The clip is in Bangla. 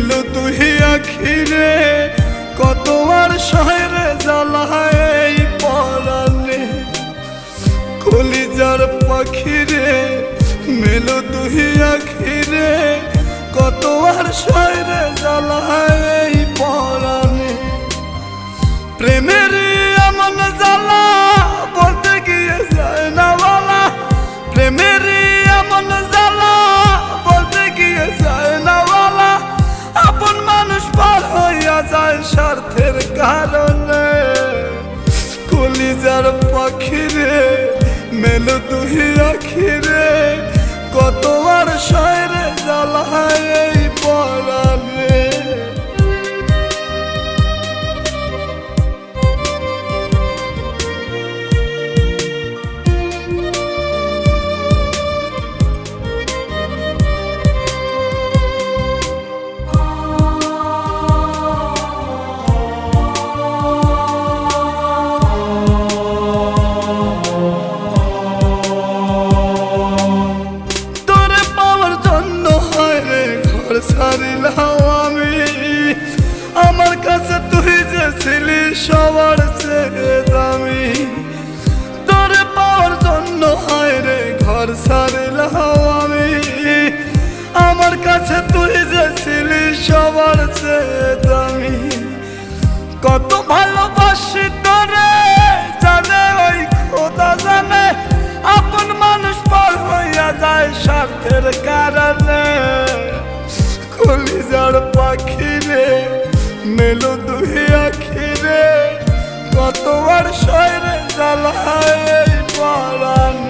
মেলো তুই আখিরে কত আর শহরে জ্বালায় এই পরাণে কলিজার পাখিরে মেলো তুই আখিরে কত আর শহরে জ্বালায় এই পরাণে প্রেমের এমন জ্বালা বলতে গিয়ে যায় না বলা প্রেমের এমন জ্বালা বলতে গিয়ে যায় না বলা আপন মানুষ পার হইয়া যায় স্বার্থের কারণে কলিজার পাখিরে মেলো তুই আখিরে কত আর শহরে জ্বালায় এই পরাণে ছাড়িলাম আমি আমার কাছে তুই যে ছিলি সবার চেয়ে দামি তোরে পাওয়ার জন্য হয় রে ঘর ছাড়িলাম আমি আমার কাছে তুই যে ছিলি সবার চেয়ে দামি কত ভালোবাসি তোরে জানে ওই খোদা জানে আপন মানুষ পার হইয়া যায় স্বার্থের কারণে কলিজার পাখিরে মেলো তুই আখিরে কত আর শহরে জ্বালায় পরাণে